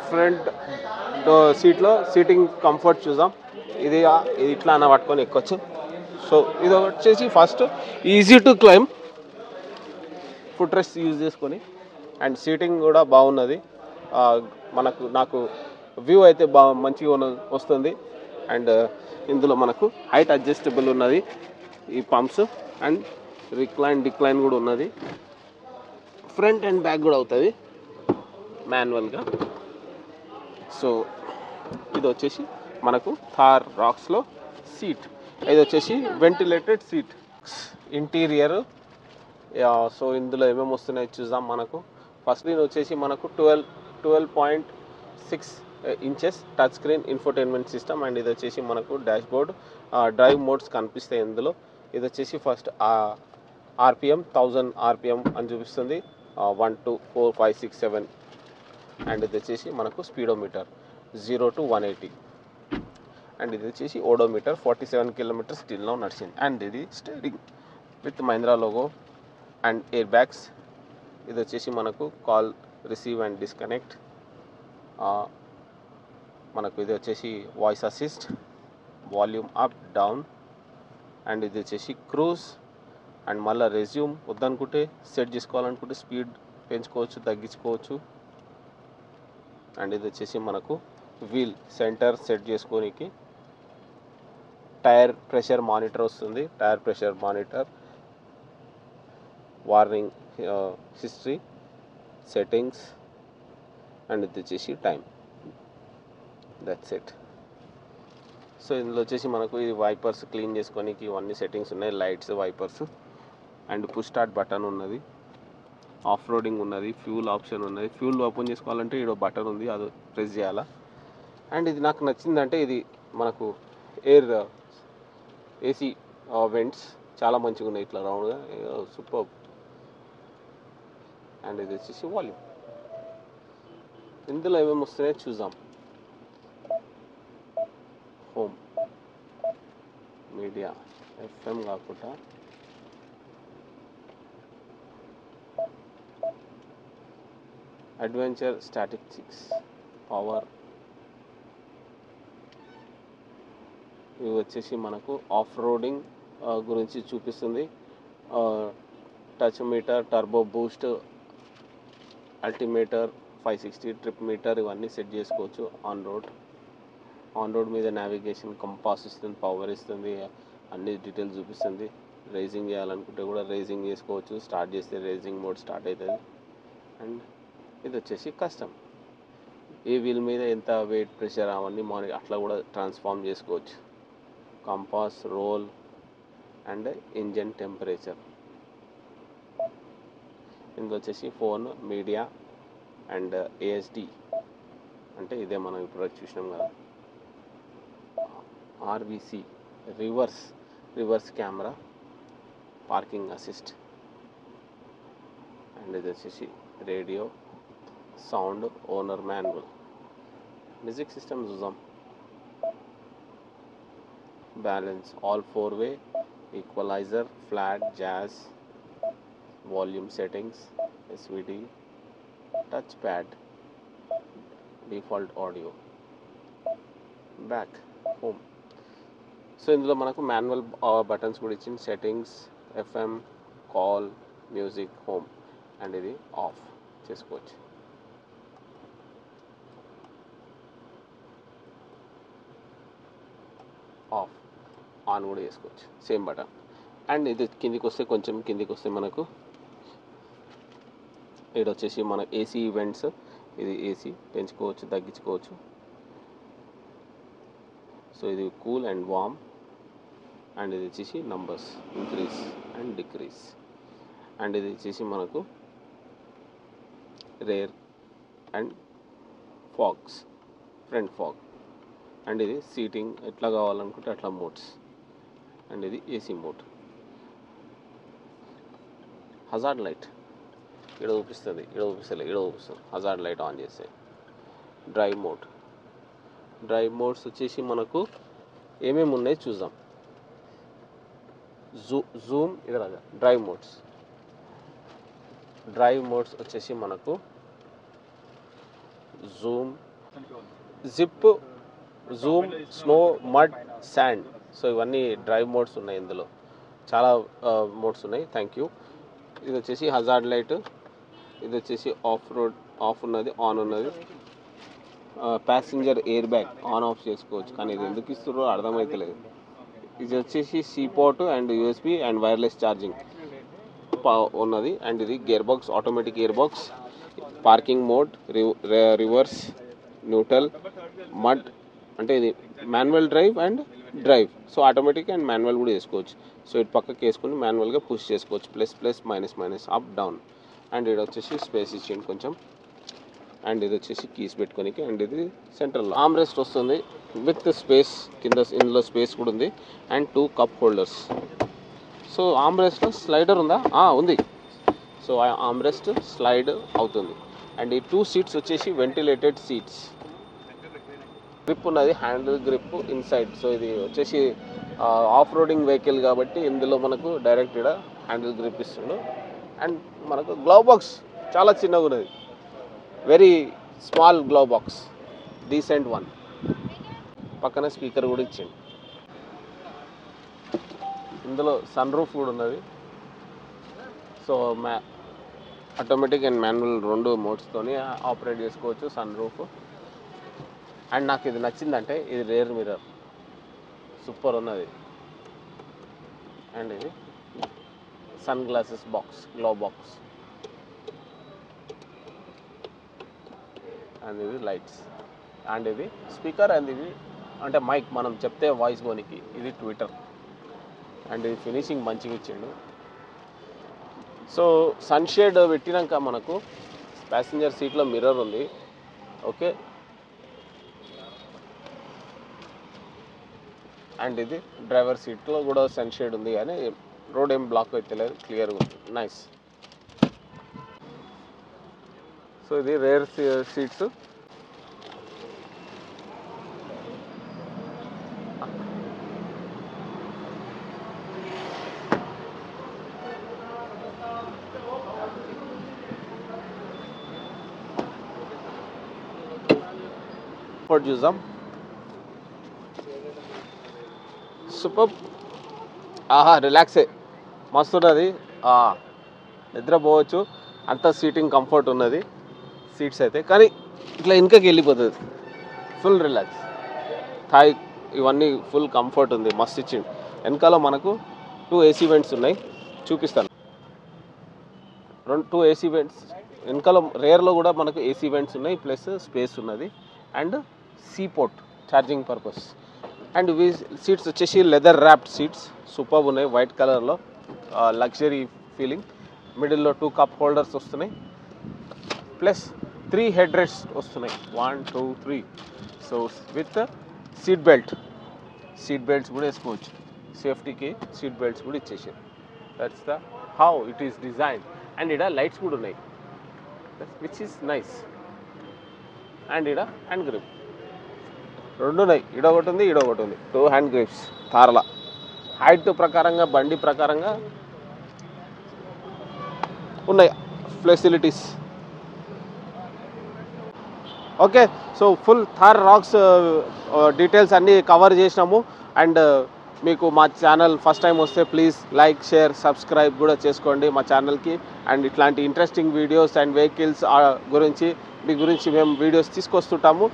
Front సీట్లో seating comfort చూద్దాం. ఇది ఇట్లా అన్న పట్టుకొని ఎక్కొచ్చు. సో ఇది వచ్చేసి first easy to claim, foot rest use చేసుకొని, అండ్ సీటింగ్ కూడా బాగున్నది. నాకు వ్యూ అయితే మంచిగా వస్తుంది. అండ్ ఇందులో మనకు హైట్ అడ్జస్టబుల్ ఉన్నది ఈ పంప్స్, అండ్ డిక్లైన్ కూడా ఉన్నది. ఫ్రంట్ అండ్ బ్యాక్ కూడా అవుతుంది మాన్యువల్గా. సో ఇది వచ్చేసి మనకు థార్ రాక్స్లో సీట్. ఇది వచ్చేసి వెంటిలేటెడ్ సీట్. ఇంటీరియర్ సో ఇందులో ఏమేమి వస్తున్నాయో చూద్దాం. మనకు ఫస్ట్ స్క్రీన్ వచ్చేసి మనకు 12.6 inches touch screen infotainment system. And ఇది వచ్చేసి మనకు డాష్ బోర్డ్, డ్రైవ్ మోడ్స్ కనిపిస్తాయి ఇందులో. ఇది వచ్చేసి ఫస్ట్ ఆర్పిఎం 1000 ఆర్పిఎం అని చూపిస్తుంది, 1 2 4 5 6 7. అండ్ ఇది వచ్చేసి మనకు స్పీడోమీటర్ 0 to 180. అండ్ ఇది వచ్చేసి ఓడోమీటర్ 47 కిలోమీటర్స్ స్టిల్ నౌ నడిచింది. అండ్ ఇది steering with Mahindra logo and air bags. ఇది వచ్చేసి మనకు కాల్ రిసీవ్ అండ్ డిస్కనెక్ట్. మనకు ఇది వచ్చేసి voice assist, volume up down. And ఇది వచ్చేసి క్రూజ్. అండ్ మళ్ళీ రెజ్యూమ్ వద్దనుకుంటే సెట్ చేసుకోవాలనుకుంటే స్పీడ్ పెంచుకోవచ్చు, తగ్గించుకోవచ్చు. అండ్ ఇది వచ్చేసి మనకు వీల్ సెంటర్ సెట్ చేసుకోనికి. టైర్ ప్రెషర్ మానిటర్ వస్తుంది, tyre pressure monitor, warning history, settings. And ఇది వచ్చేసి టైం. That's it. సో ఇందులో వచ్చేసి మనకు ఇది వైపర్స్ క్లీన్ చేసుకోనికి ఇవన్నీ సెట్టింగ్స్ ఉన్నాయి, lights, wipers. And push start button ఉన్నది, ఆఫ్ రోడింగ్ ఉన్నది, ఫ్యూల్ ఆప్షన్ ఉన్నది. ఫ్యూల్ ఓపెన్ చేసుకోవాలంటే ఇక్కడ బటన్ ఉంది, అది ప్రెస్ చేయాలా. అండ్ ఇది నాకు నచ్చిందంటే ఇది మనకు ఎయిర్ ఏసీ వెంట్స్ చాలా మంచిగా ఉన్నాయి, ఇట్లా రౌండ్గా, సూపర్. అండ్ ఇది వచ్చేసి వాల్యూమ్. ఇందులో ఏమేమి వస్తున్నాయో చూద్దాం. హోమ్, మీడియా, ఎఫ్ఎం కాకుండా అడ్వెంచర్, స్టాటిస్టిక్స్, పవర్. ఇవి వచ్చేసి మనకు ఆఫ్ రోడింగ్ గురించి చూపిస్తుంది. Touch meter, turbo boost, altimeter, 560 trip meter, ఇవన్నీ సెట్ చేసుకోవచ్చు. ఆన్ రోడ్ మీద నావిగేషన్, కంపాస్ ఇస్తుంది, పవర్ ఇస్తుంది, అన్ని డీటెయిల్స్ చూపిస్తుంది. రేసింగ్ చేయాలనుకుంటే కూడా రేసింగ్ చేసుకోవచ్చు, స్టార్ట్ చేస్తే రేసింగ్ మోడ్ స్టార్ట్ అవుతుంది. అండ్ ఇది వచ్చేసి కస్టమ్, ఏ వీల్ మీద ఎంత వెయిట్, ప్రెషర్ అవన్నీ అట్లా కూడా ట్రాన్స్ఫార్మ్ చేసుకోవచ్చు. Compass, roll and engine temperature. ఇందులో వచ్చేసి ఫోన్, మీడియా అండ్ ఏఎస్డి అంటే ఇదే మనం ఇప్పుడు చూసినాం కదా. RVC, reverse camera, parking assist. And ఇది వచ్చేసి radio, sound, owner manual. Music system చూద్దాం. Balance, all 4-way, equaliser, flat, jazz, volume settings, SVD, touch pad, default audio, back, home. So ఇందులో మనకు మాన్యువల్ బటన్స్ కూడా ఇచ్చింది, settings, FM, call, music, home. And ఇది off చేసుకోవచ్చు. On కూడా చేసుకోవచ్చు, same button. And ఇది కిందికి వస్తే మనకు ఇక్కడ వచ్చేసి మన ఏసీ ఈవెంట్స్. ఇది ఏసీ పెంచుకోవచ్చు, తగ్గించుకోవచ్చు. సో ఇది కూల్ అండ్ వామ్. అండ్ ఇది వచ్చేసి numbers, increase and decrease. And ఇది వచ్చేసి మనకు rear and fogs, front fog. And ఇది సీటింగ్ ఎట్లా కావాలనుకుంటే అట్లా మోడ్స్. అండ్ ఇది ఏసీ మోడ్. హజార్డ్ లైట్ ఇక్కడ చూపిస్తుంది, హజార్డ్ లైట్ ఆన్ చేస్తే. డ్రైవ్ మోడ్స్ వచ్చేసి మనకు ఏమేమి ఉన్నాయి చూద్దాం. జూమ్, ఇక్కడ డ్రైవ్ మోడ్స్ వచ్చేసి మనకు Zoom, zip, Zoom, snow, mud, sand. So ఇవన్నీ డ్రైవ్ మోడ్స్ ఉన్నాయి ఇందులో, చాలా మోడ్స్ ఉన్నాయి. Thank you. ఇది వచ్చేసి హజార్డ్ లైట్, ఇది వచ్చేసి ఆఫ్ రోడ్, ఆఫ్ ఉన్నది, ఆన్ ఉన్నది. Passenger air bag on off చేసుకోవచ్చు, కానీ ఇది ఎందుకు ఇస్తున్నారో అర్థమవుతలేదు. ఇది వచ్చేసి seaport and USB and wireless charging ఉన్నది. అండ్ ఇది gear box, automatic gear box, parking mode, reverse, neutral, mud, అంటే ఇది manual drive and drive. So automatic and manual కూడా వేసుకోవచ్చు. సో ఇటు పక్కకి వేసుకుని మాన్యువల్గా పుష్ చేసుకోవచ్చు, plus plus minus minus, up down. And ఇది వచ్చేసి స్పేస్ ఇచ్చింది కొంచెం. అండ్ ఇది వచ్చేసి కీస్ పెట్టుకోనికి. అండ్ ఇది సెంట్రల్లో ఆర్మ్ రెస్ట్ వస్తుంది విత్ స్పేస్, కింద ఇందులో స్పేస్ కూడా ఉంది. And 2 cup holders. So arm రెస్ట్లో స్లైడర్ ఉందా? ఉంది. సో ఆర్మ్ రెస్ట్ స్లైడ్ అవుతుంది. అండ్ ఈ 2 సీట్స్ వచ్చేసి వెంటిలేటెడ్ సీట్స్. గ్రిప్ ఉన్నది, హ్యాండిల్ గ్రిప్ ఇన్సైడ్. సో ఇది వచ్చేసి ఆఫ్ రోడింగ్ వెహికల్ కాబట్టి ఇందులో మనకు డైరెక్ట్ ఇక్కడ హ్యాండిల్ గ్రిప్ ఇస్తుండు. అండ్ మనకు గ్లవ్ బాక్స్ చాలా చిన్నగా ఉన్నది, very small glove box, decent one. పక్కన స్పీకర్ కూడా ఇచ్చింది. ఇందులో సన్ రూఫ్ కూడా ఉన్నది. సో ఆటోమేటిక్ అండ్ మాన్యువల్ 2 మోడ్స్తోని ఆపరేట్ చేసుకోవచ్చు సన్ రూఫ్. అండ్ నాకు ఇది నచ్చిందంటే ఇది రేర్ మిర్రర్, సూపర్ ఉన్నది. అండ్ ఇది sunglasses box, glove box. And ఇది లైట్స్. అండ్ ఇది స్పీకర్. అండ్ ఇది అంటే మైక్, మనం చెప్తే వాయిస్ పోనీకి. ఇది ట్విట్టర్. అండ్ ఇది ఫినిషింగ్ మంచిగా ఇచ్చిండు. సో సన్షేడ్ పెట్టినాక మనకు ప్యాసింజర్ సీట్లో మిర్రర్ ఉంది. ఓకే. అండ్ ఇది డ్రైవర్ సీట్లో కూడా సన్షేడ్ ఉంది, కానీ రోడ్ ఏం బ్లాక్ అయితే లేదు, క్లియర్గా ఉంది. నైస్. సో ఇది రేర్ సీట్స్. చూద్దాం. సూపర్. రిలాక్సే, మస్తు ఉన్నది. నిద్రపోవచ్చు, అంత సీటింగ్ కంఫర్ట్ ఉన్నది సీట్స్ అయితే. కానీ ఇట్లా వెనుకకి వెళ్ళిపోతుంది, ఫుల్ రిలాక్స్. థాయ్ ఇవన్నీ ఫుల్ కంఫర్ట్ ఉంది, మస్తు ఇచ్చింది. వెనకాల మనకు 2 ఏసీ వెంట్స్ ఉన్నాయి, చూపిస్తాను. 2 ఏసీ వెంట్స్ వెనకాల. రేర్లో కూడా మనకు ఏసీ వెంట్స్ ఉన్నాయి, ప్లస్ స్పేస్ ఉన్నది. And seaport, charging purpose. And ఇవి సీట్స్ వచ్చేసి లెదర్ ర్యాప్డ్ సీట్స్, సూపర్ ఉన్నాయి, వైట్ కలర్లో, లగ్జరీ ఫీలింగ్. మిడిల్లో 2 కప్ హోల్డర్స్ వస్తున్నాయి, ప్లస్ 3 హెడ్ రెస్ట్ వస్తున్నాయి, 1 2 3. సో విత్ సీట్ బెల్ట్స్ కూడా వేసుకోవచ్చు, సేఫ్టీకి సీట్ బెల్ట్స్ కూడా ఇచ్చేసారు. That's the how it is design. And ఇక్కడ లైట్స్ కూడా ఉన్నాయి, విచ్ ఈస్ నైస్. అండ్ ఇక్కడ హ్యాండ్ గ్రిప్ 2 ఉన్నాయి, ఇడ ఒకటి ఉంది, ఇడ ఒకటి ఉంది. 2 హ్యాండ్ గ్రిప్స్ తారల. హైట్ ప్రకారంగా, బండి ప్రకారంగా ఉన్నాయి facilities. Okay. So full Thar rocks details అన్నీ కవర్ చేసినాము. అండ్ మీకు మా ఛానల్ ఫస్ట్ టైం వస్తే ప్లీజ్ లైక్, షేర్, సబ్స్క్రైబ్ కూడా చేసుకోండి మా ఛానల్కి. అండ్ ఇట్లాంటి ఇంట్రెస్టింగ్ వీడియోస్ అండ్ వెహికల్స్ గురించి మీ గురించి మేము వీడియోస్ తీసుకొస్తుంటాము.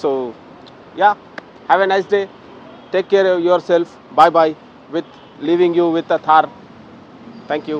So yeah, have a nice day, take care of yourself, bye bye, with leaving you with a Thar. Thank you.